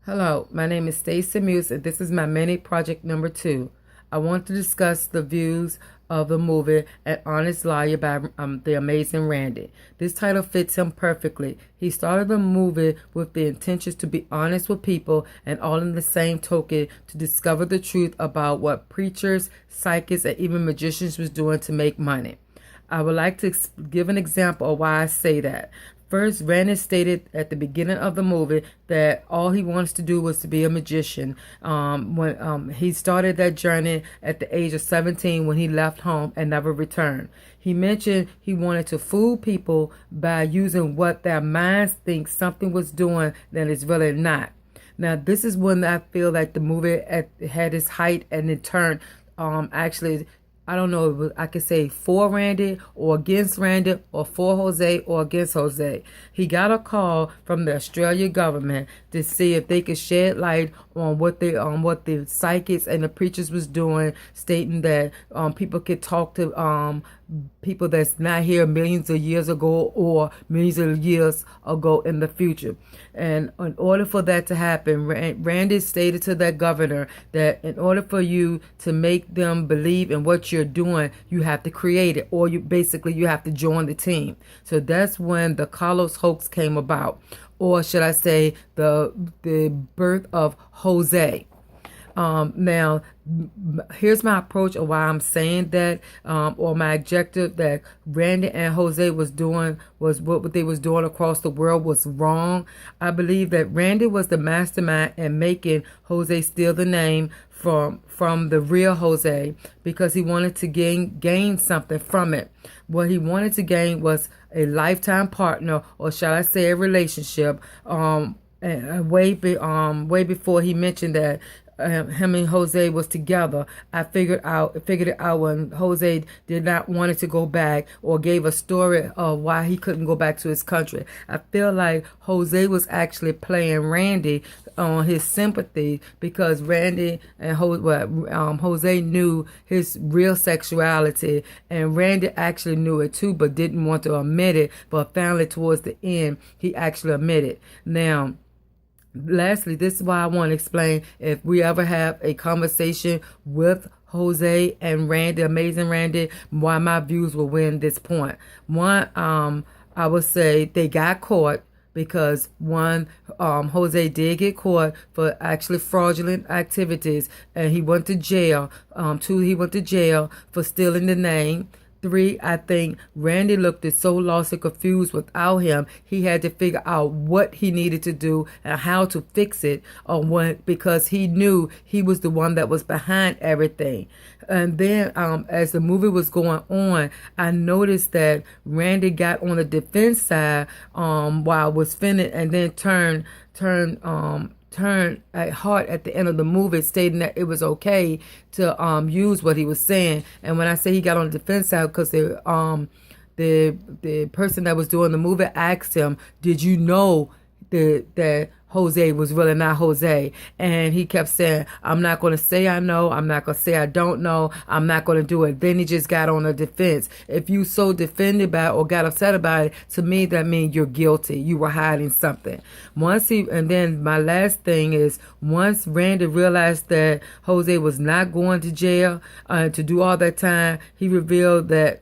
Hello, my name is Stacey Muse, and this is my mini project number 2. I want to discuss the views of the movie An Honest Liar by The Amazing Randi. This title fits him perfectly. He started the movie with the intentions to be honest with people and all in the same token to discover the truth about what preachers, psychics, and even magicians was doing to make money. I would like to give an example of why I say that. First, Randi stated at the beginning of the movie that all he wants to do was to be a magician. When he started that journey at the age of 17 when he left home and never returned. He mentioned he wanted to fool people by using what their minds think something was doing that is really not. Now, this is when I feel like the movie had its height and it turned actually I don't know if I could say for Randi or against Randi or for Jose or against Jose. He got a call from the Australian government to see if they could shed light on what the psychics and the preachers was doing, stating that people could talk to people that's not here millions of years ago or millions of years ago in the future. And in order for that to happen, Randi stated to that governor that in order for you to make them believe in what you're doing, you have to create it, or you have to join the team. So that's when the Carlos hoax came about, or should I say the birth of Jose. Now, here's my approach of why I'm saying that, or my objective that Randi and Jose was doing was what they was doing across the world was wrong. I believe that Randi was the mastermind in making Jose steal the name from the real Jose because he wanted to gain something from it. What he wanted to gain was a lifetime partner, or shall I say a relationship. Way before he mentioned that him and Jose was together, I figured it out when Jose did not want it to go back or gave a story of why he couldn't go back to his country. I feel like Jose was actually playing Randi on his sympathy because Randi and Jose knew his real sexuality, and Randi actually knew it too, but didn't want to admit it. But finally, towards the end, he actually admitted. Now, lastly, this is why I want to explain if we ever have a conversation with Jose and Randi, Amazing Randi, why my views will win this point. One, I would say they got caught because one, Jose did get caught for actually fraudulent activities and he went to jail. Two, he went to jail for stealing the name. Three, I think Randi looked so lost and confused without him. He had to figure out what he needed to do and how to fix it because he knew he was the one that was behind everything. And then as the movie was going on, I noticed that Randi got on the defense side while it was finished and then turned at heart at the end of the movie, stating that it was okay to use what he was saying. And when I say he got on the defense side, because the person that was doing the movie asked him, "Did you know that Jose was really not Jose?" And he kept saying, "I'm not going to say I know. I'm not going to say I don't know. I'm not going to do it." Then he just got on the defense. If you so defended by it or got upset about it, to me, that means you're guilty. You were hiding something. And then my last thing is, once Randi realized that Jose was not going to jail to do all that time, he revealed that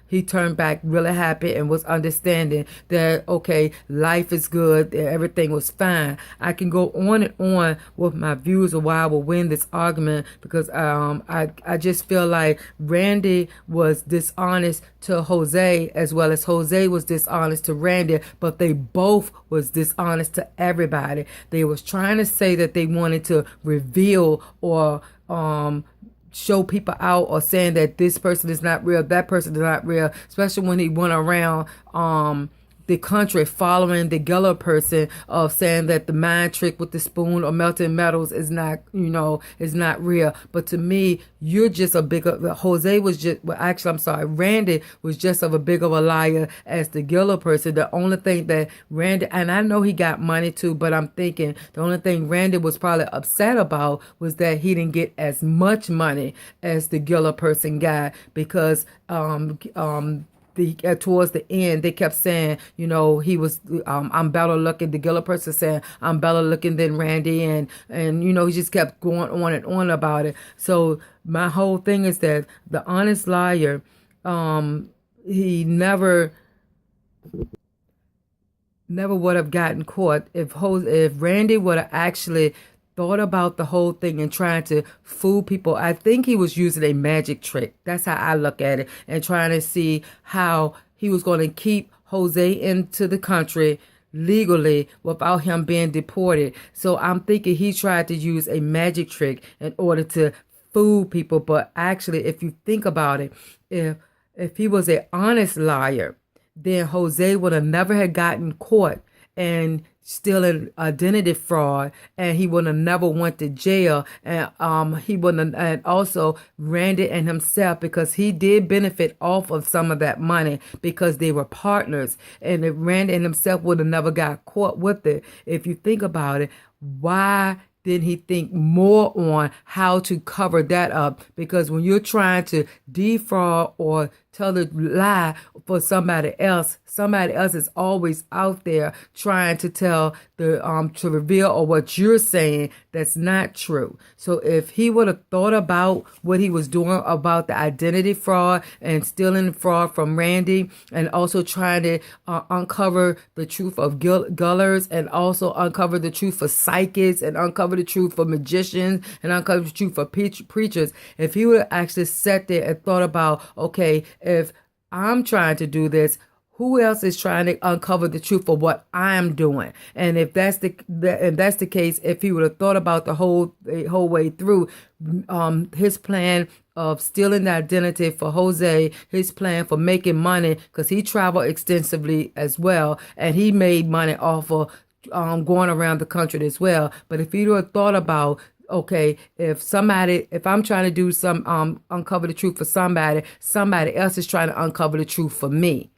he turned back really happy and was understanding that, okay, life is good, everything was fine. I can go on and on with my views of why I will win this argument because I just feel like Randi was dishonest to Jose as well as Jose was dishonest to Randi, but they both was dishonest to everybody. They was trying to say that they wanted to reveal or show people out or saying that this person is not real, that person is not real, especially when he went around the country following the Geller person of saying that the mind trick with the spoon or melting metals is not real. But to me, you're just Jose was just, well, actually, I'm sorry, Randi was just of a big of a liar as the Geller person. The only thing that Randi, and I know he got money too, but I'm thinking the only thing Randi was probably upset about was that he didn't get as much money as the Geller person got because towards the end, they kept saying, you know, he was, I'm better looking. The Gilla person saying, I'm better looking than Randy. And, you know, he just kept going on and on about it. So my whole thing is that the honest liar, he never would have gotten caught if Randy would have actually thought about the whole thing and trying to fool people. I think he was using a magic trick. That's how I look at it, and trying to see how he was going to keep Jose into the country legally without him being deported. So I'm thinking he tried to use a magic trick in order to fool people. But actually, if you think about it, if he was an honest liar, then Jose would have never had gotten caught and stealing identity fraud, and he would have never went to jail, and he wouldn't have, and also Randy and himself, because he did benefit off of some of that money because they were partners, and if Randy and himself would have never got caught with it. If you think about it, why didn't he think more on how to cover that up? Because when you're trying to defraud or tell a lie for somebody else is always out there trying to tell to reveal or what you're saying that's not true. So if he would have thought about what he was doing about the identity fraud and stealing fraud from Randy, and also trying to uncover the truth of gullers, and also uncover the truth for psychics, and uncover the truth for magicians, and uncover the truth for preachers, if he would have actually sat there and thought about, okay, if I'm trying to do this, who else is trying to uncover the truth of what I'm doing? And if that's the case, if he would have thought about the whole way through, his plan of stealing the identity for Jose, his plan for making money, because he traveled extensively as well, and he made money off of going around the country as well. But if he would have thought about, okay, if I'm trying to do some uncover the truth for somebody else is trying to uncover the truth for me.